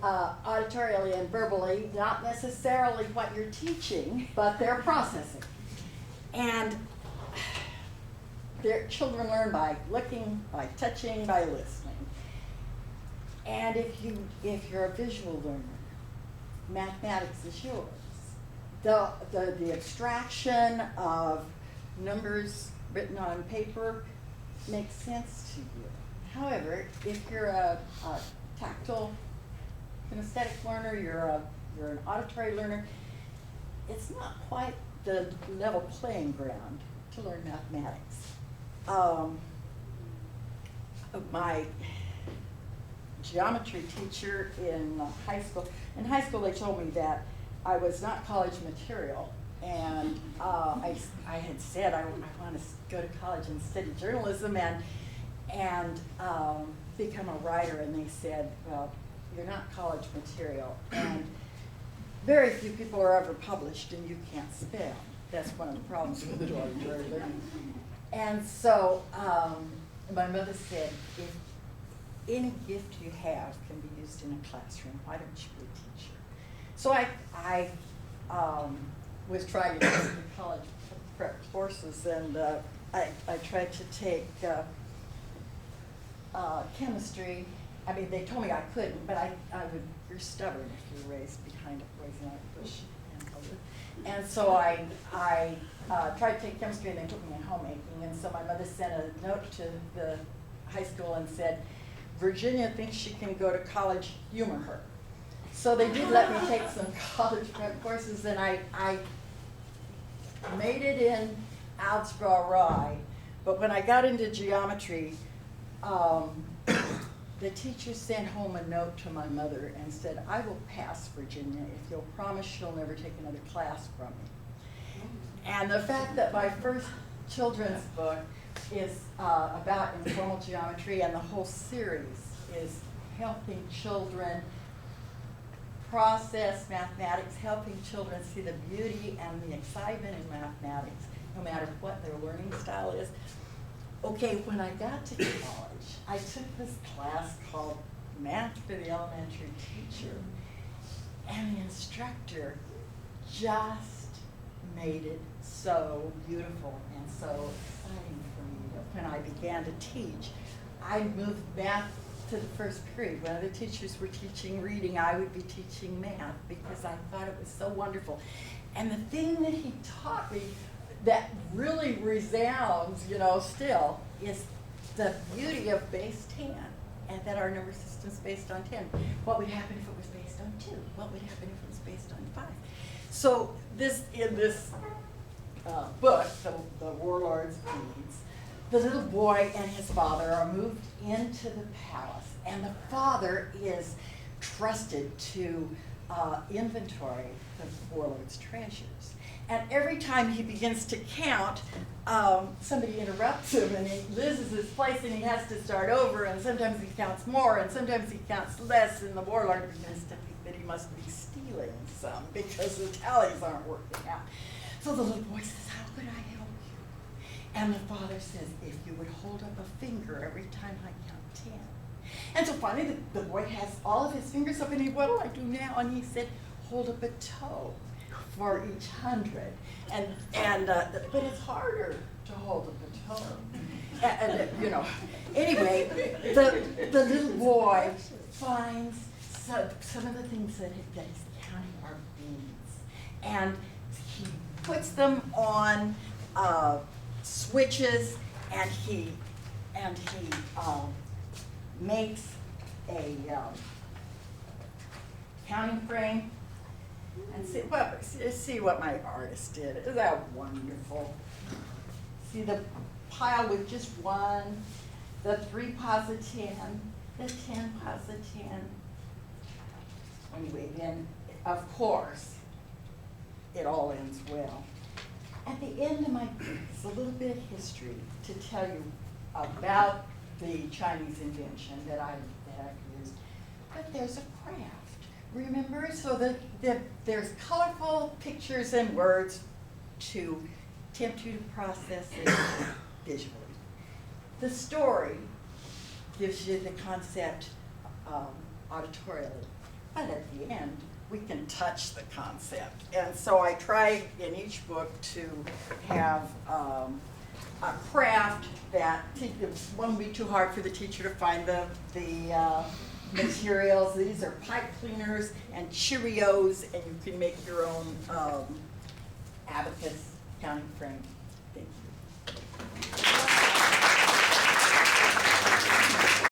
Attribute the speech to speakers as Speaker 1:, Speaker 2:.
Speaker 1: auditorially and verbally, not necessarily what you're teaching, but they're processing. And their children learn by looking, by touching, by listening. And if you're a visual learner, mathematics is yours. The abstraction of numbers written on paper makes sense to you. However, if you're a tactile kinesthetic learner, you're an auditory learner, it's not quite the level playing ground to learn mathematics. My geometry teacher in high school they told me that I was not college material, and I had said I want to go to college and study journalism and become a writer, and they said, well, you're not college material, and very few people are ever published, and you can't spell. That's one of the problems with auditory learning. And so my mother said, if any gift you have can be used in a classroom, why don't you be a teacher? So I was trying to take college prep courses, and I tried to take chemistry. I mean, they told me I couldn't, but you're stubborn if you're raised behind a poison bush. And so I tried to take chemistry, and they took me in homemaking. And so my mother sent a note to the high school and said, Virginia thinks she can go to college, humor her. So they did let me take some college prep courses, and I made it in algebra right. But when I got into geometry, the teacher sent home a note to my mother and said, I will pass, Virginia, if you'll promise you'll never take another class from me. And the fact that my first children's book is about informal geometry, and the whole series is helping children process mathematics, helping children see the beauty and the excitement in mathematics, no matter what their learning style is. Okay, when I got to college, I took this class called Math for the Elementary Teacher, and the instructor just made it so beautiful and so exciting for me that when I began to teach, I moved math to the first period. When other teachers were teaching reading, I would be teaching math because I thought it was so wonderful. And the thing that he taught me that really resounds, still, is the beauty of base 10, and that our number system is based on 10. What would happen if it was based on 2? What would happen if it was based on 5? So in this book, the Warlord's Deeds, the little boy and his father are moved into the palace, and the father is trusted to inventory the warlord's treasures. And every time he begins to count, somebody interrupts him, and he loses his place, and he has to start over, and sometimes he counts more, and sometimes he counts less, and the warlord begins to think that he must be stealing some because the tallies aren't working out. So the little boy says, how could I help you? And the father says, if you would hold up a finger every time I count 10. And so finally the boy has all of his fingers up, and what do I do now? And he said, hold up a toe for each 100. But it's harder to hold up a toe. Anyway, the little boy finds some of the things that he's counting are beads, and he puts them on switches, and he makes a counting frame. And see what my artist did. Isn't that wonderful? See the pile with just 1, the 3 piles of 10, the 10 piles of 10. Anyway, then, of course, it all ends well. At the end of my book is a little bit of history to tell you about the Chinese invention that I've used. But there's a craft. Remember, so there's colorful pictures and words to tempt you to process it visually. The story gives you the concept auditorially. but at the end, we can touch the concept. And so I try in each book to have a craft that won't be too hard for the teacher to find the materials. These are pipe cleaners and Cheerios, and you can make your own abacus counting frame. Thank you.